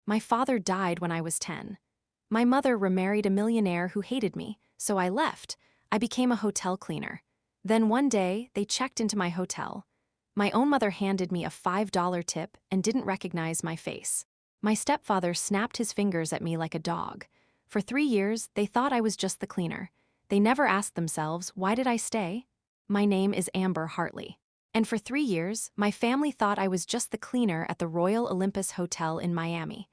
My father died when I was 10. My mother remarried a millionaire who hated me, so I left. I became a hotel cleaner. Then one day, they checked into my hotel. My own mother handed me a $5 tip and didn't recognize my face. My stepfather snapped his fingers at me like a dog. For 3 years, they thought I was just the cleaner. They never asked themselves, why did I stay? My name is Amber Hartley. And for 3 years, my family thought I was just the cleaner at the Royal Olympus Hotel in Miami.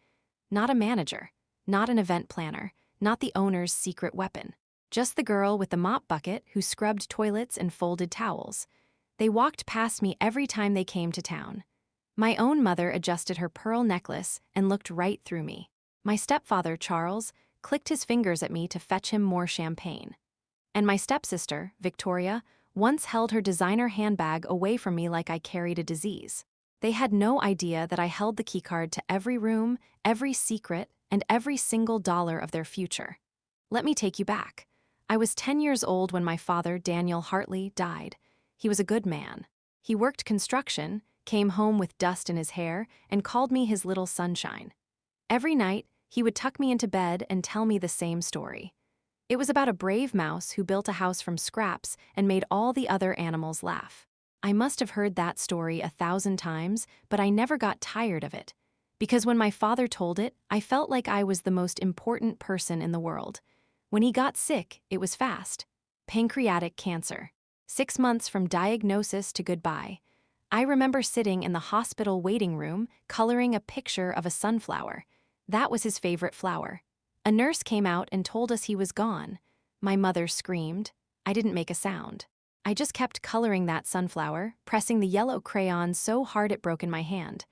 Not a manager, not an event planner, not the owner's secret weapon. Just the girl with the mop bucket who scrubbed toilets and folded towels. They walked past me every time they came to town. My own mother adjusted her pearl necklace and looked right through me. My stepfather, Charles, clicked his fingers at me to fetch him more champagne. And my stepsister, Victoria, once held her designer handbag away from me like I carried a disease. They had no idea that I held the keycard to every room, every secret, and every single dollar of their future. Let me take you back. I was 10 years old when my father, Daniel Hartley, died. He was a good man. He worked construction, came home with dust in his hair, and called me his little sunshine. Every night, he would tuck me into bed and tell me the same story. It was about a brave mouse who built a house from scraps and made all the other animals laugh. I must have heard that story 1,000 times, but I never got tired of it. Because when my father told it, I felt like I was the most important person in the world. When he got sick, it was fast. Pancreatic cancer. 6 months from diagnosis to goodbye. I remember sitting in the hospital waiting room, coloring a picture of a sunflower. That was his favorite flower. A nurse came out and told us he was gone. My mother screamed. I didn't make a sound. I just kept coloring that sunflower, pressing the yellow crayon so hard it broke in my hand.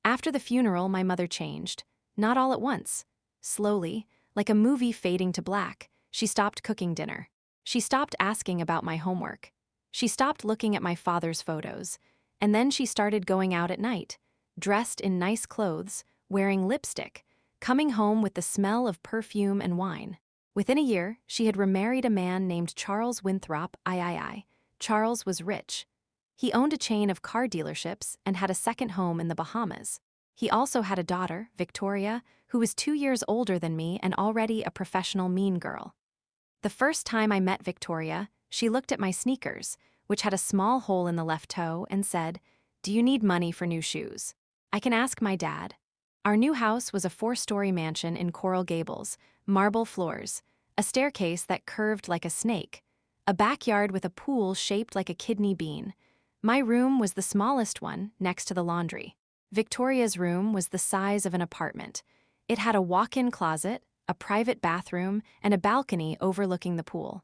After the funeral, my mother changed. Not all at once. Slowly, like a movie fading to black, she stopped cooking dinner. She stopped asking about my homework. She stopped looking at my father's photos. And then she started going out at night, dressed in nice clothes, wearing lipstick, coming home with the smell of perfume and wine. Within a year, she had remarried a man named Charles Winthrop, III. Charles was rich. He owned a chain of car dealerships and had a second home in the Bahamas. He also had a daughter, Victoria, who was 2 years older than me and already a professional mean girl. The first time I met Victoria, she looked at my sneakers, which had a small hole in the left toe, and said, "Do you need money for new shoes? I can ask my dad." Our new house was a 4-story mansion in Coral Gables, marble floors, a staircase that curved like a snake, a backyard with a pool shaped like a kidney bean. My room was the smallest one, next to the laundry. Victoria's room was the size of an apartment. It had a walk-in closet, a private bathroom, and a balcony overlooking the pool.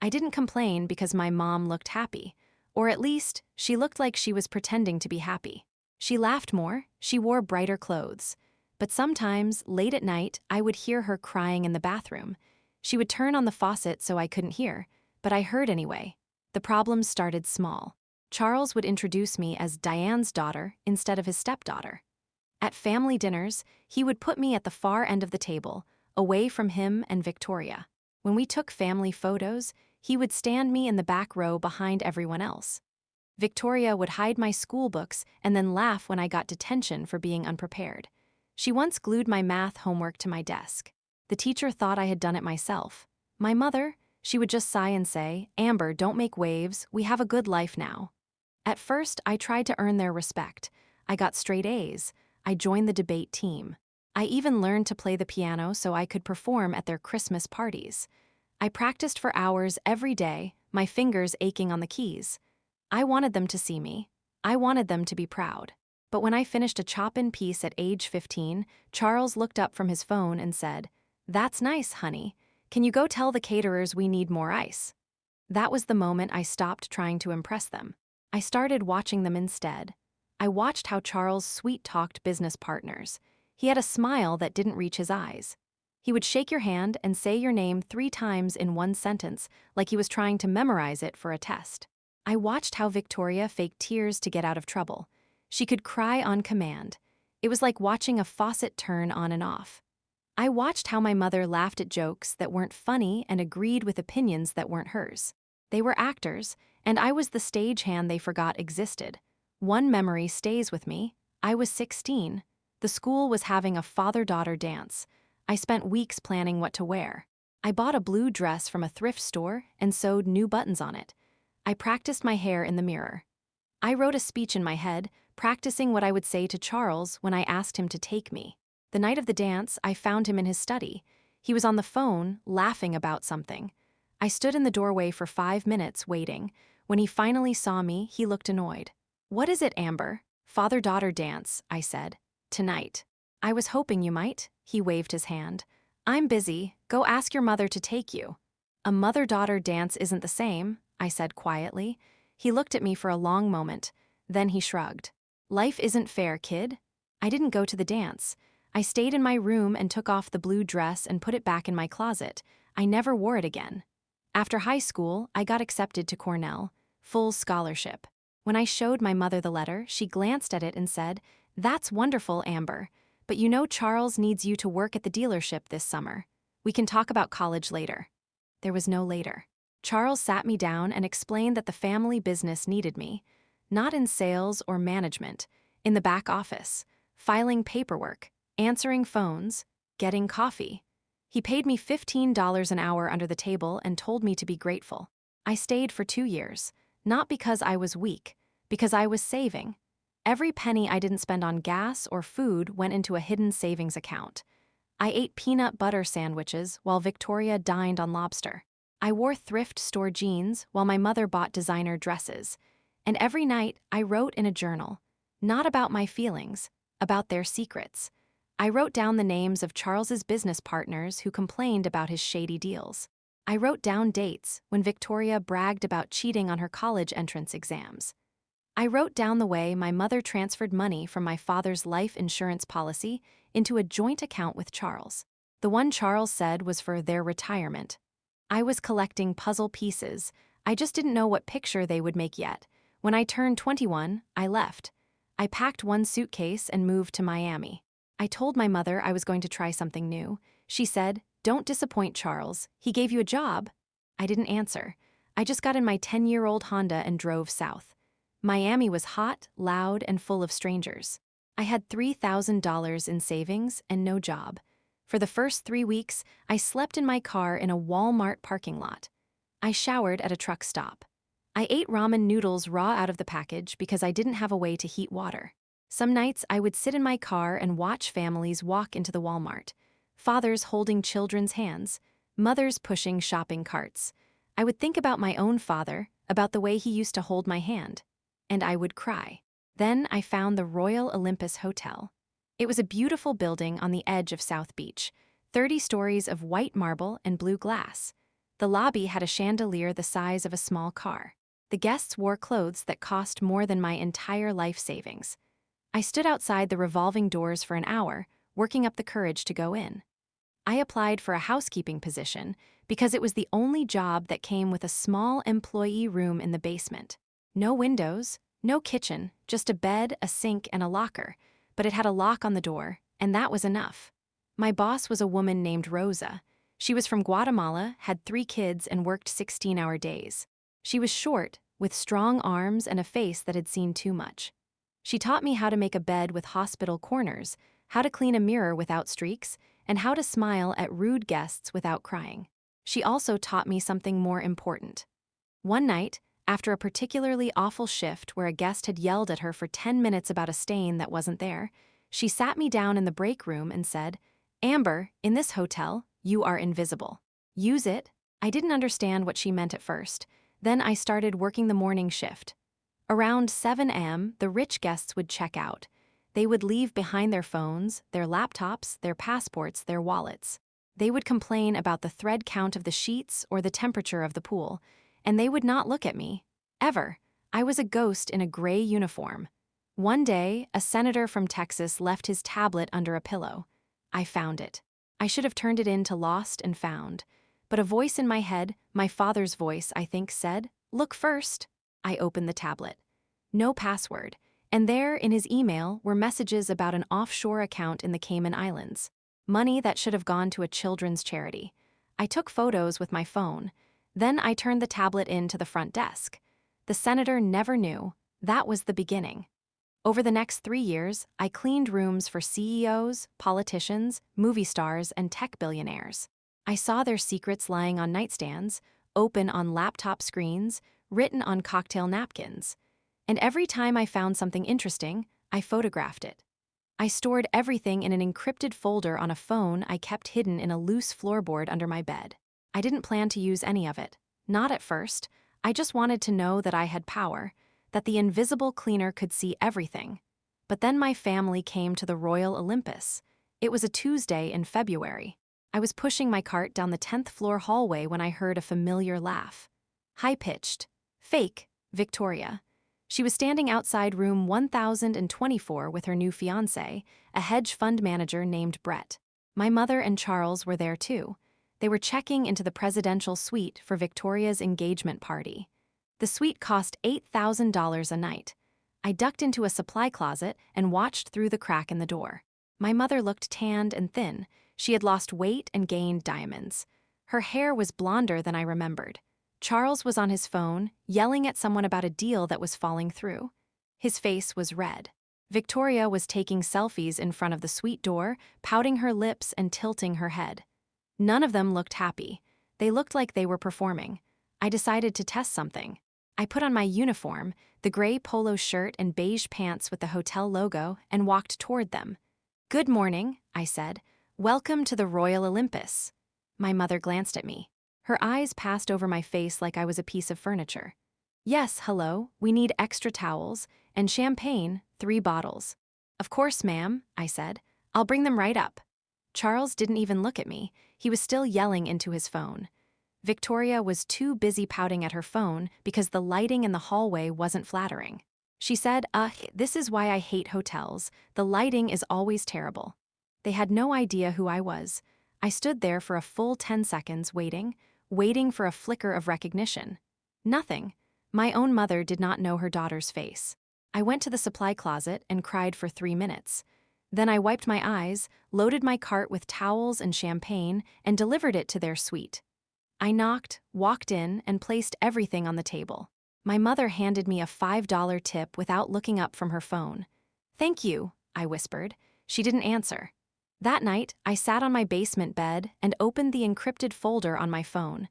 I didn't complain because my mom looked happy, or at least, she looked like she was pretending to be happy. She laughed more, she wore brighter clothes. But sometimes, late at night, I would hear her crying in the bathroom. She would turn on the faucet so I couldn't hear, but I heard anyway. The problems started small. Charles would introduce me as Diane's daughter instead of his stepdaughter. At family dinners, he would put me at the far end of the table, away from him and Victoria. When we took family photos, he would stand me in the back row behind everyone else. Victoria would hide my school books and then laugh when I got detention for being unprepared. She once glued my math homework to my desk. The teacher thought I had done it myself. My mother, she would just sigh and say, "Amber, don't make waves, we have a good life now." At first, I tried to earn their respect. I got straight A's. I joined the debate team. I even learned to play the piano so I could perform at their Christmas parties. I practiced for hours every day, my fingers aching on the keys. I wanted them to see me. I wanted them to be proud. But when I finished a chop-in piece at age 15, Charles looked up from his phone and said, "That's nice, honey. Can you go tell the caterers we need more ice?" That was the moment I stopped trying to impress them. I started watching them instead. I watched how Charles sweet-talked business partners. He had a smile that didn't reach his eyes. He would shake your hand and say your name 3 times in one sentence, like he was trying to memorize it for a test. I watched how Victoria faked tears to get out of trouble. She could cry on command. It was like watching a faucet turn on and off. I watched how my mother laughed at jokes that weren't funny and agreed with opinions that weren't hers. They were actors, and I was the stagehand they forgot existed. One memory stays with me. I was 16. The school was having a father-daughter dance. I spent weeks planning what to wear. I bought a blue dress from a thrift store and sewed new buttons on it. I practiced my hair in the mirror. I wrote a speech in my head, practicing what I would say to Charles when I asked him to take me. The night of the dance, I found him in his study. He was on the phone, laughing about something. I stood in the doorway for 5 minutes, waiting. When he finally saw me, he looked annoyed. "What is it, Amber?" "Father-daughter dance," I said. "Tonight." "I was hoping you might." He waved his hand. "I'm busy. Go ask your mother to take you." "A mother-daughter dance isn't the same," I said quietly. He looked at me for a long moment. Then he shrugged. "Life isn't fair, kid." I didn't go to the dance. I stayed in my room and took off the blue dress and put it back in my closet. I never wore it again. After high school, I got accepted to Cornell, full scholarship. When I showed my mother the letter, she glanced at it and said, "That's wonderful, Amber. But you know Charles needs you to work at the dealership this summer. We can talk about college later." There was no later. Charles sat me down and explained that the family business needed me, not in sales or management, in the back office, filing paperwork, answering phones, getting coffee. He paid me $15 an hour under the table and told me to be grateful. I stayed for 2 years, not because I was weak, because I was saving. Every penny I didn't spend on gas or food went into a hidden savings account. I ate peanut butter sandwiches while Victoria dined on lobster. I wore thrift store jeans while my mother bought designer dresses. And every night I wrote in a journal, not about my feelings, about their secrets. I wrote down the names of Charles's business partners who complained about his shady deals. I wrote down dates when Victoria bragged about cheating on her college entrance exams. I wrote down the way my mother transferred money from my father's life insurance policy into a joint account with Charles. The one Charles said was for their retirement. I was collecting puzzle pieces. I just didn't know what picture they would make yet. When I turned 21, I left. I packed one suitcase and moved to Miami. I told my mother I was going to try something new. She said, "Don't disappoint Charles. He gave you a job." I didn't answer. I just got in my 10-year-old Honda and drove south. Miami was hot, loud, and full of strangers. I had $3,000 in savings and no job. For the first 3 weeks, I slept in my car in a Walmart parking lot. I showered at a truck stop. I ate ramen noodles raw out of the package because I didn't have a way to heat water. Some nights, I would sit in my car and watch families walk into the Walmart. Fathers holding children's hands, mothers pushing shopping carts. I would think about my own father, about the way he used to hold my hand. And I would cry. Then I found the Royal Olympus Hotel. It was a beautiful building on the edge of South Beach, 30 stories of white marble and blue glass. The lobby had a chandelier the size of a small car. The guests wore clothes that cost more than my entire life savings. I stood outside the revolving doors for an hour, working up the courage to go in. I applied for a housekeeping position because it was the only job that came with a small employee room in the basement. No windows, no kitchen, just a bed, a sink, and a locker. But it had a lock on the door, and that was enough. My boss was a woman named Rosa. She was from Guatemala, had 3 kids, and worked 16-hour days. She was short, with strong arms and a face that had seen too much. She taught me how to make a bed with hospital corners, how to clean a mirror without streaks, and how to smile at rude guests without crying. She also taught me something more important. One night, after a particularly awful shift where a guest had yelled at her for 10 minutes about a stain that wasn't there, she sat me down in the break room and said, "Amber, in this hotel, you are invisible. Use it." I didn't understand what she meant at first. Then I started working the morning shift. Around 7 a.m., the rich guests would check out. They would leave behind their phones, their laptops, their passports, their wallets. They would complain about the thread count of the sheets or the temperature of the pool. And they would not look at me. Ever. I was a ghost in a gray uniform. One day, a senator from Texas left his tablet under a pillow. I found it. I should have turned it in to Lost and Found. But a voice in my head, my father's voice, I think, said, "Look first." I opened the tablet. No password. And there, in his email, were messages about an offshore account in the Cayman Islands. Money that should have gone to a children's charity. I took photos with my phone. Then I turned the tablet in to the front desk. The senator never knew. That was the beginning. Over the next 3 years, I cleaned rooms for CEOs, politicians, movie stars, and tech billionaires. I saw their secrets lying on nightstands, open on laptop screens, written on cocktail napkins. And every time I found something interesting, I photographed it. I stored everything in an encrypted folder on a phone I kept hidden in a loose floorboard under my bed. I didn't plan to use any of it. Not at first. I just wanted to know that I had power, that the invisible cleaner could see everything. But then my family came to the Royal Olympus. It was a Tuesday in February. I was pushing my cart down the 10th floor hallway when I heard a familiar laugh. High-pitched. Fake, Victoria. She was standing outside room 1024 with her new fiancé, a hedge fund manager named Brett. My mother and Charles were there too. They were checking into the presidential suite for Victoria's engagement party. The suite cost $8,000 a night. I ducked into a supply closet and watched through the crack in the door. My mother looked tanned and thin. She had lost weight and gained diamonds. Her hair was blonder than I remembered. Charles was on his phone, yelling at someone about a deal that was falling through. His face was red. Victoria was taking selfies in front of the suite door, pouting her lips and tilting her head. None of them looked happy. They looked like they were performing. I decided to test something. I put on my uniform, the gray polo shirt and beige pants with the hotel logo, and walked toward them. "Good morning," I said. "Welcome to the Royal Olympus." My mother glanced at me. Her eyes passed over my face like I was a piece of furniture. "Yes, hello, we need extra towels, and champagne, 3 bottles. "Of course, ma'am," I said. "I'll bring them right up." Charles didn't even look at me. He was still yelling into his phone. Victoria was too busy pouting at her phone because the lighting in the hallway wasn't flattering. She said, this is why I hate hotels. The lighting is always terrible." They had no idea who I was. I stood there for a full 10 seconds waiting for a flicker of recognition. Nothing. My own mother did not know her daughter's face. I went to the supply closet and cried for 3 minutes. Then I wiped my eyes, loaded my cart with towels and champagne, and delivered it to their suite. I knocked, walked in, and placed everything on the table. My mother handed me a $5 tip without looking up from her phone. "Thank you," I whispered. She didn't answer. That night, I sat on my basement bed and opened the encrypted folder on my phone.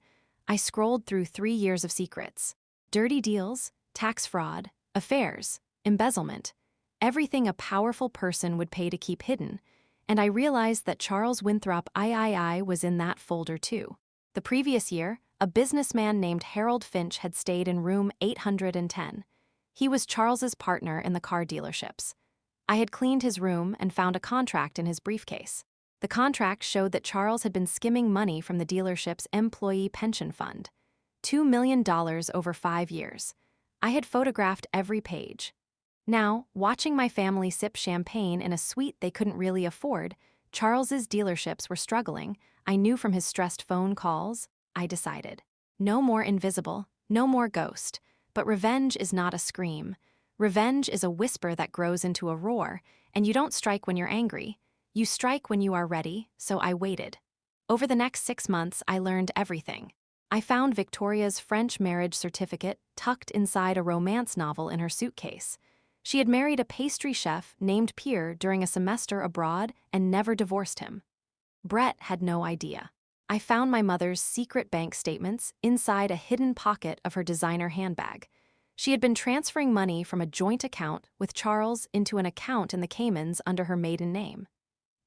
I scrolled through 3 years of secrets. Dirty deals, tax fraud, affairs, embezzlement. Everything a powerful person would pay to keep hidden. And I realized that Charles Winthrop III was in that folder too. The previous year, a businessman named Harold Finch had stayed in room 810. He was Charles's partner in the car dealerships. I had cleaned his room and found a contract in his briefcase. The contract showed that Charles had been skimming money from the dealership's employee pension fund. $2 million over 5 years. I had photographed every page. Now, watching my family sip champagne in a suite they couldn't really afford, Charles's dealerships were struggling. I knew from his stressed phone calls. I decided. No more invisible, no more ghost. But revenge is not a scream. Revenge is a whisper that grows into a roar, and you don't strike when you're angry. You strike when you are ready, so I waited. Over the next 6 months, I learned everything. I found Victoria's French marriage certificate tucked inside a romance novel in her suitcase. She had married a pastry chef named Pierre during a semester abroad and never divorced him. Brett had no idea. I found my mother's secret bank statements inside a hidden pocket of her designer handbag. She had been transferring money from a joint account with Charles into an account in the Caymans under her maiden name.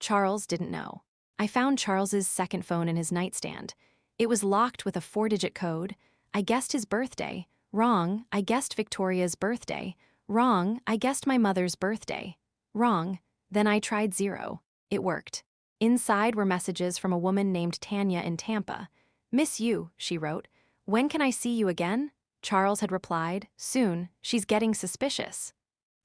Charles didn't know. I found Charles's second phone in his nightstand. It was locked with a 4-digit code. I guessed his birthday. Wrong, I guessed Victoria's birthday. Wrong, I guessed my mother's birthday. Wrong, then I tried 0. It worked. Inside were messages from a woman named Tanya in Tampa. "Miss you," she wrote. "When can I see you again?" Charles had replied, "Soon, she's getting suspicious."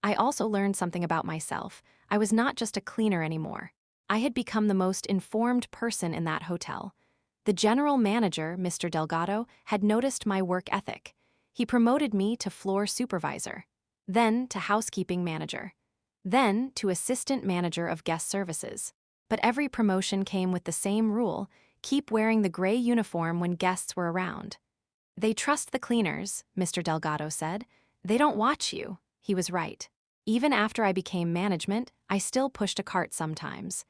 I also learned something about myself. I was not just a cleaner anymore. I had become the most informed person in that hotel. The general manager, Mr. Delgado, had noticed my work ethic. He promoted me to floor supervisor, then to housekeeping manager, then to assistant manager of guest services. But every promotion came with the same rule: keep wearing the gray uniform when guests were around. "They trust the cleaners," Mr. Delgado said. "They don't watch you." He was right. Even after I became management, I still pushed a cart sometimes.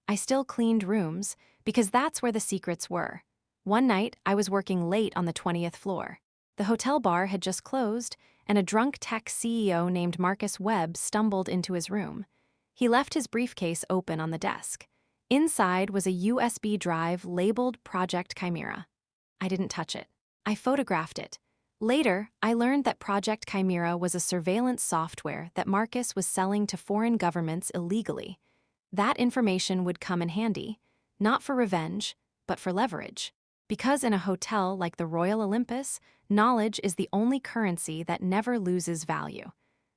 I still cleaned rooms, because that's where the secrets were. One night, I was working late on the 20th floor. The hotel bar had just closed, and a drunk tech CEO named Marcus Webb stumbled into his room. He left his briefcase open on the desk. Inside was a USB drive labeled Project Chimera. I didn't touch it. I photographed it. Later, I learned that Project Chimera was a surveillance software that Marcus was selling to foreign governments illegally. That information would come in handy, not for revenge, but for leverage. Because in a hotel like the Royal Olympus, knowledge is the only currency that never loses value.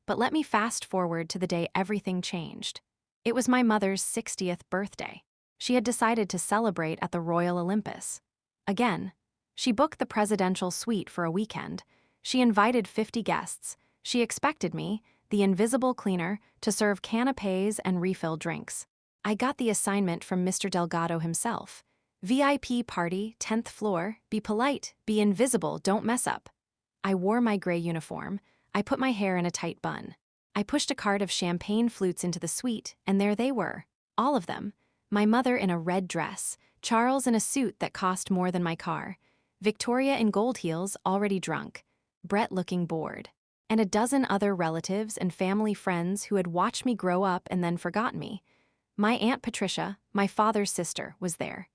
But let me fast forward to the day everything changed. It was my mother's 60th birthday. She had decided to celebrate at the Royal Olympus. Again, she booked the presidential suite for a weekend. She invited 50 guests. She expected me, the invisible cleaner, to serve canapés and refill drinks. I got the assignment from Mr. Delgado himself. VIP party, 10th floor, be polite, be invisible, don't mess up. I wore my gray uniform. I put my hair in a tight bun. I pushed a cart of champagne flutes into the suite, and there they were, all of them. My mother in a red dress, Charles in a suit that cost more than my car, Victoria in gold heels, already drunk, Brett looking bored, and a dozen other relatives and family friends who had watched me grow up and then forgotten me. My Aunt Patricia, my father's sister, was there.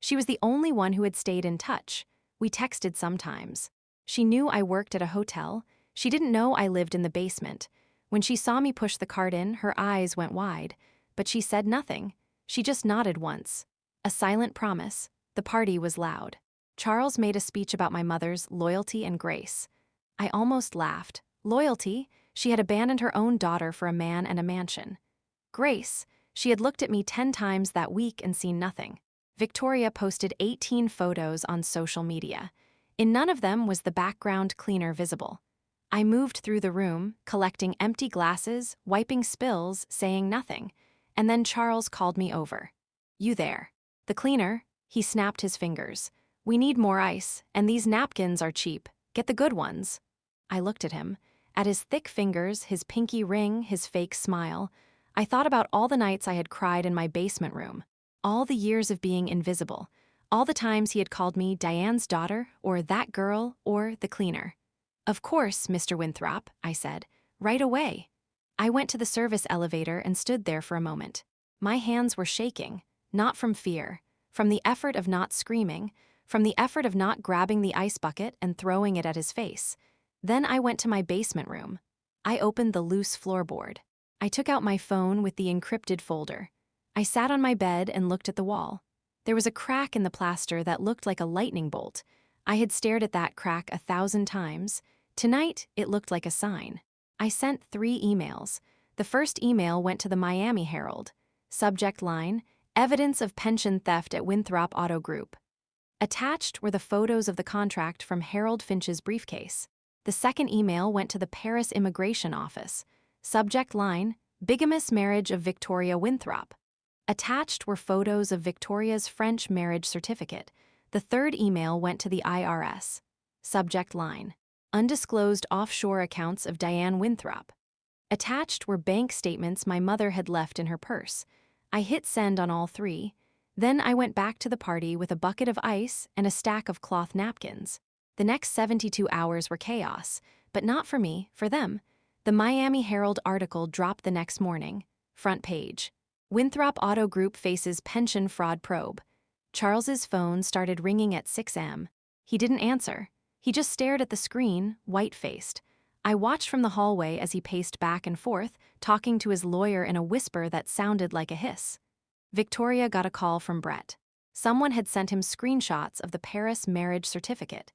She was the only one who had stayed in touch. We texted sometimes. She knew I worked at a hotel. She didn't know I lived in the basement. When she saw me push the cart in, her eyes went wide, but she said nothing. She just nodded once. A silent promise. The party was loud. Charles made a speech about my mother's loyalty and grace. I almost laughed. Loyalty? She had abandoned her own daughter for a man and a mansion. Grace? She had looked at me 10 times that week and seen nothing. Victoria posted 18 photos on social media. In none of them was the background cleaner visible. I moved through the room, collecting empty glasses, wiping spills, saying nothing. And then Charles called me over. "You there?" The cleaner, he snapped his fingers. "We need more ice, and these napkins are cheap. Get the good ones." I looked at him. At his thick fingers, his pinky ring, his fake smile. I thought about all the nights I had cried in my basement room. All the years of being invisible. All the times he had called me Diane's daughter, or that girl, or the cleaner. "Of course, Mr. Winthrop," I said. "Right away." I went to the service elevator and stood there for a moment. My hands were shaking, not from fear, from the effort of not screaming, from the effort of not grabbing the ice bucket and throwing it at his face. Then I went to my basement room. I opened the loose floorboard. I took out my phone with the encrypted folder. I sat on my bed and looked at the wall. There was a crack in the plaster that looked like a lightning bolt. I had stared at that crack 1,000 times. Tonight, it looked like a sign. I sent 3 emails. The first email went to the Miami Herald. Subject line, "Evidence of pension theft at Winthrop Auto Group." Attached were the photos of the contract from Harold Finch's briefcase. The second email went to the Paris Immigration Office. Subject line, "Bigamous marriage of Victoria Winthrop." Attached were photos of Victoria's French marriage certificate. The third email went to the IRS. Subject line, "Undisclosed offshore accounts of Diane Winthrop." Attached were bank statements my mother had left in her purse. I hit send on all 3. Then I went back to the party with a bucket of ice and a stack of cloth napkins. The next 72 hours were chaos, but not for me, for them. The Miami Herald article dropped the next morning. Front page. Winthrop Auto Group faces pension fraud probe. Charles's phone started ringing at 6 a.m. He didn't answer. He just stared at the screen, white-faced. I watched from the hallway as he paced back and forth, talking to his lawyer in a whisper that sounded like a hiss. Victoria got a call from Brett. Someone had sent him screenshots of the Paris marriage certificate.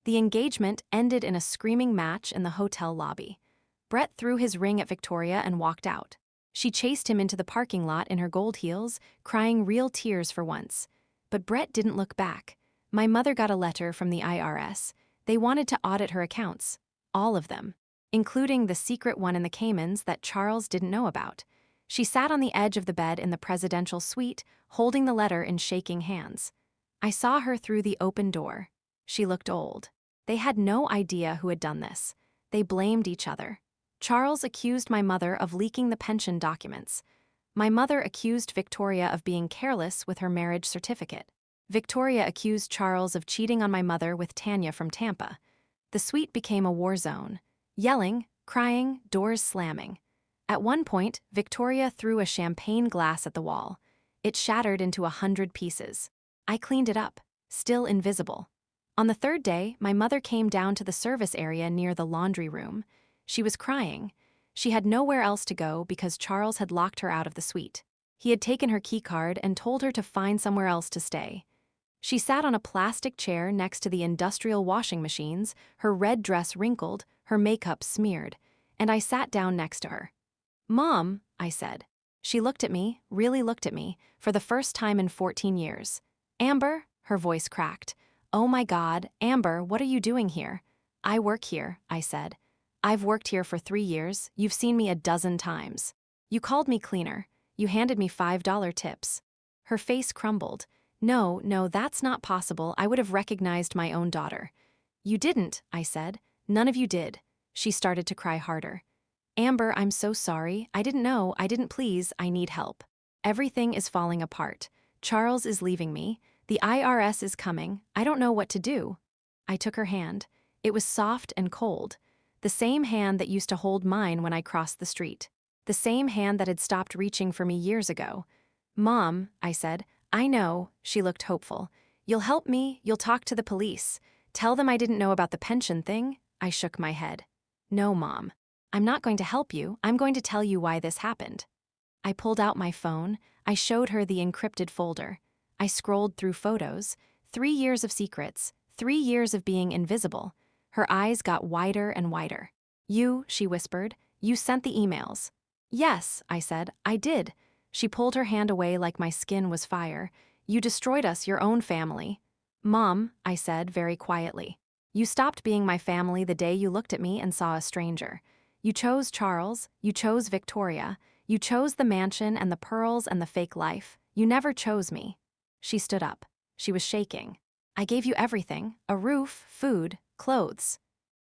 The engagement ended in a screaming match in the hotel lobby. Brett threw his ring at Victoria and walked out. She chased him into the parking lot in her gold heels, crying real tears for once. But Brett didn't look back. My mother got a letter from the IRS. They wanted to audit her accounts. All of them. Including the secret one in the Caymans that Charles didn't know about. She sat on the edge of the bed in the presidential suite, holding the letter in shaking hands. I saw her through the open door. She looked old. They had no idea who had done this. They blamed each other. Charles accused my mother of leaking the pension documents. My mother accused Victoria of being careless with her marriage certificate. Victoria accused Charles of cheating on my mother with Tanya from Tampa. The suite became a war zone. Yelling, crying, doors slamming. At one point, Victoria threw a champagne glass at the wall. It shattered into 100 pieces. I cleaned it up, still invisible. On the third day, my mother came down to the service area near the laundry room. She was crying. She had nowhere else to go because Charles had locked her out of the suite. He had taken her keycard and told her to find somewhere else to stay. She sat on a plastic chair next to the industrial washing machines, her red dress wrinkled, her makeup smeared, and I sat down next to her. "Mom," I said. She looked at me, really looked at me, for the first time in 14 years. "Amber," her voice cracked. "Oh my God, Amber, what are you doing here?" "I work here," I said. "I've worked here for 3 years, you've seen me a dozen times. You called me cleaner. You handed me $5 tips." Her face crumbled. No, that's not possible. I would have recognized my own daughter." "You didn't," I said. "None of you did." She started to cry harder. "Amber, I'm so sorry. I didn't know. I didn't. Please, I need help. Everything is falling apart. Charles is leaving me. The IRS is coming. I don't know what to do." I took her hand. It was soft and cold. The same hand that used to hold mine when I crossed the street. The same hand that had stopped reaching for me years ago. "Mom," I said, "I know." She looked hopeful. "You'll help me? You'll talk to the police? Tell them I didn't know about the pension thing?" I shook my head. "No, Mom. I'm not going to help you. I'm going to tell you why this happened." I pulled out my phone. I showed her the encrypted folder. I scrolled through photos. 3 years of secrets. 3 years of being invisible. Her eyes got wider and wider. "You," she whispered, "you sent the emails." "Yes," I said, "I did." She pulled her hand away like my skin was fire. "You destroyed us, your own family." "Mom," I said very quietly, "you stopped being my family the day you looked at me and saw a stranger. You chose Charles, you chose Victoria, you chose the mansion and the pearls and the fake life. You never chose me." She stood up. She was shaking. "I gave you everything, a roof, food, clothes."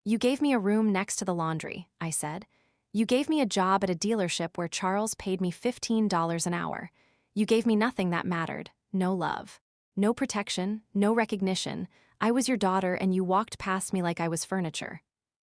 "You gave me a room next to the laundry," I said. "You gave me a job at a dealership where Charles paid me $15 an hour. You gave me nothing that mattered, no love. No protection, no recognition. I was your daughter and you walked past me like I was furniture."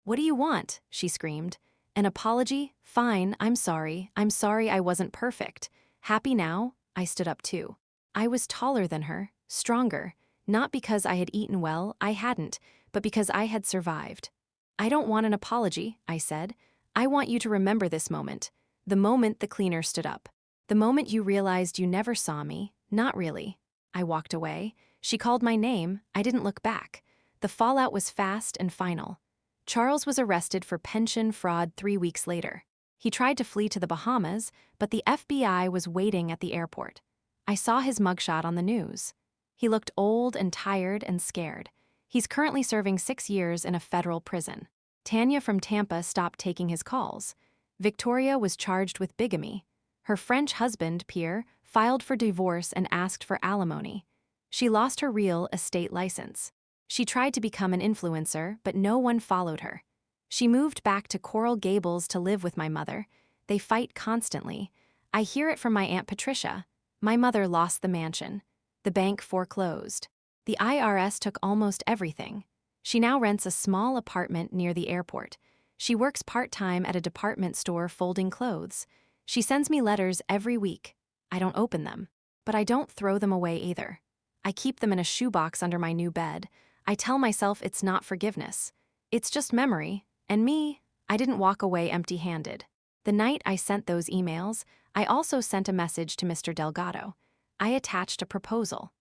"What do you want?" she screamed. "An apology? Fine, I'm sorry. I'm sorry I wasn't perfect. Happy now?" I stood up too. I was taller than her, stronger, not because I had eaten well, I hadn't, but because I had survived. "I don't want an apology," I said. "I want you to remember this moment. The moment the cleaner stood up. The moment you realized you never saw me, not really." I walked away. She called my name. I didn't look back. The fallout was fast and final. Charles was arrested for pension fraud 3 weeks later. He tried to flee to the Bahamas, but the FBI was waiting at the airport. I saw his mugshot on the news. He looked old and tired and scared. He's currently serving 6 years in a federal prison. Tanya from Tampa stopped taking his calls. Victoria was charged with bigamy. Her French husband, Pierre, filed for divorce and asked for alimony. She lost her real estate license. She tried to become an influencer, but no one followed her. She moved back to Coral Gables to live with my mother. They fight constantly. I hear it from my Aunt Patricia. My mother lost the mansion. The bank foreclosed. The IRS took almost everything. She now rents a small apartment near the airport. She works part-time at a department store folding clothes. She sends me letters every week. I don't open them, but I don't throw them away either. I keep them in a shoebox under my new bed. I tell myself it's not forgiveness. It's just memory, and me, I didn't walk away empty-handed. The night I sent those emails, I also sent a message to Mr. Delgado. I attached a proposal.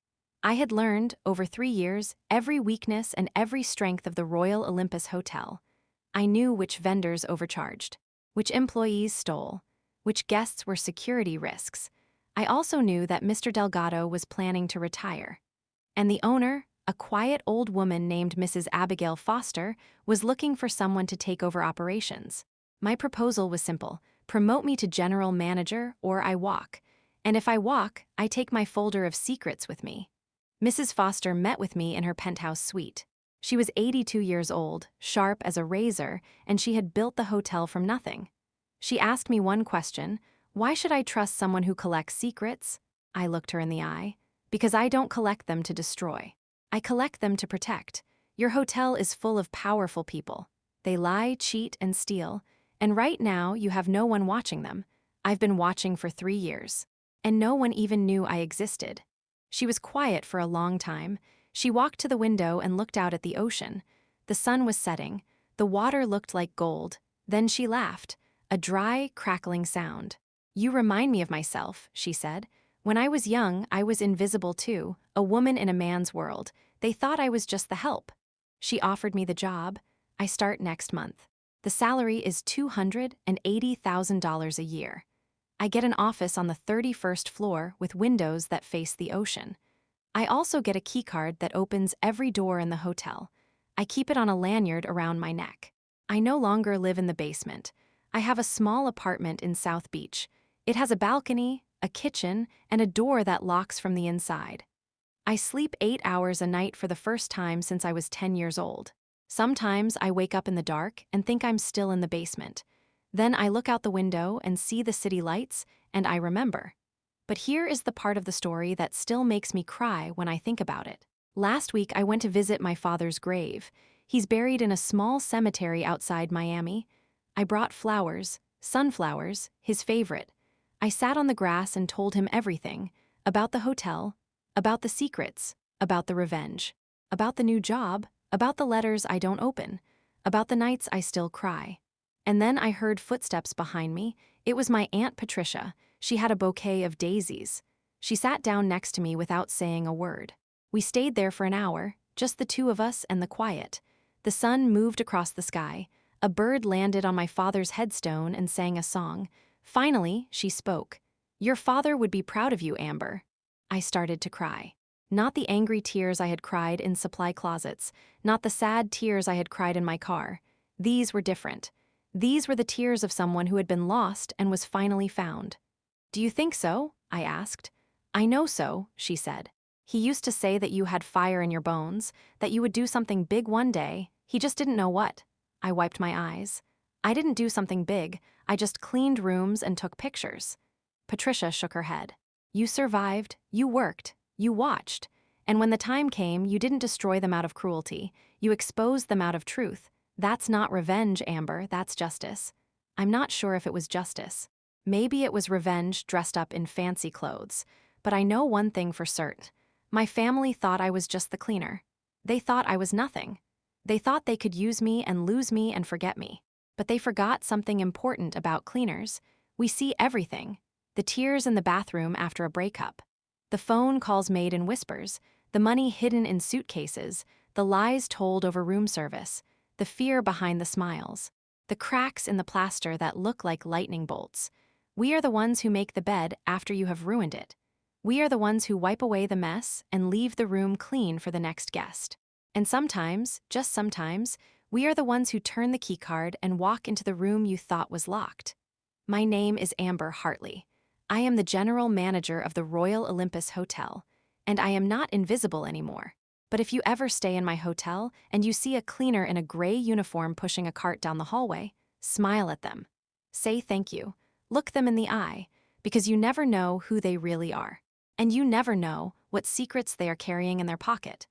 I had learned, over 3 years, every weakness and every strength of the Royal Olympus Hotel. I knew which vendors overcharged, which employees stole, which guests were security risks. I also knew that Mr. Delgado was planning to retire. And the owner, a quiet old woman named Mrs. Abigail Foster, was looking for someone to take over operations. My proposal was simple: promote me to general manager or I walk. And if I walk, I take my folder of secrets with me. Mrs. Foster met with me in her penthouse suite. She was 82 years old, sharp as a razor, and she had built the hotel from nothing. She asked me one question: why should I trust someone who collects secrets? I looked her in the eye. Because I don't collect them to destroy. I collect them to protect. Your hotel is full of powerful people. They lie, cheat, and steal. And right now, you have no one watching them. I've been watching for 3 years. And no one even knew I existed. She was quiet for a long time. She walked to the window and looked out at the ocean. The sun was setting. The water looked like gold. Then she laughed, a dry, crackling sound. You remind me of myself, she said. When I was young, I was invisible too, a woman in a man's world. They thought I was just the help. She offered me the job. I start next month. The salary is $280,000 a year. I get an office on the 31st floor with windows that face the ocean. I also get a keycard that opens every door in the hotel. I keep it on a lanyard around my neck. I no longer live in the basement. I have a small apartment in South Beach. It has a balcony, a kitchen, and a door that locks from the inside. I sleep 8 hours a night for the first time since I was 10 years old. Sometimes I wake up in the dark and think I'm still in the basement. Then I look out the window and see the city lights, and I remember. But here is the part of the story that still makes me cry when I think about it. Last week, I went to visit my father's grave. He's buried in a small cemetery outside Miami. I brought flowers, sunflowers, his favorite. I sat on the grass and told him everything, about the hotel, about the secrets, about the revenge, about the new job, about the letters I don't open, about the nights I still cry. And then I heard footsteps behind me. It was my Aunt Patricia. She had a bouquet of daisies. She sat down next to me without saying a word. We stayed there for an hour, just the two of us and the quiet. The sun moved across the sky. A bird landed on my father's headstone and sang a song. Finally, she spoke. Your father would be proud of you, Amber. I started to cry. Not the angry tears I had cried in supply closets, not the sad tears I had cried in my car. These were different. These were the tears of someone who had been lost and was finally found. Do you think so? I asked. I know so, she said. He used to say that you had fire in your bones, that you would do something big one day. He just didn't know what. I wiped my eyes. I didn't do something big. I just cleaned rooms and took pictures. Patricia shook her head. You survived, you worked, you watched. And when the time came, you didn't destroy them out of cruelty. You exposed them out of truth. That's not revenge, Amber, that's justice. I'm not sure if it was justice. Maybe it was revenge dressed up in fancy clothes. But I know one thing for certain. My family thought I was just the cleaner. They thought I was nothing. They thought they could use me and lose me and forget me. But they forgot something important about cleaners. We see everything. The tears in the bathroom after a breakup. The phone calls made in whispers. The money hidden in suitcases. The lies told over room service. The fear behind the smiles. The cracks in the plaster that look like lightning bolts. We are the ones who make the bed after you have ruined it. We are the ones who wipe away the mess and leave the room clean for the next guest. And sometimes, just sometimes, we are the ones who turn the keycard and walk into the room you thought was locked. My name is Amber Hartley. I am the general manager of the Royal Olympus Hotel, and I am not invisible anymore. But if you ever stay in my hotel and you see a cleaner in a gray uniform pushing a cart down the hallway, smile at them. Say thank you. Look them in the eye, because you never know who they really are. And you never know what secrets they are carrying in their pocket.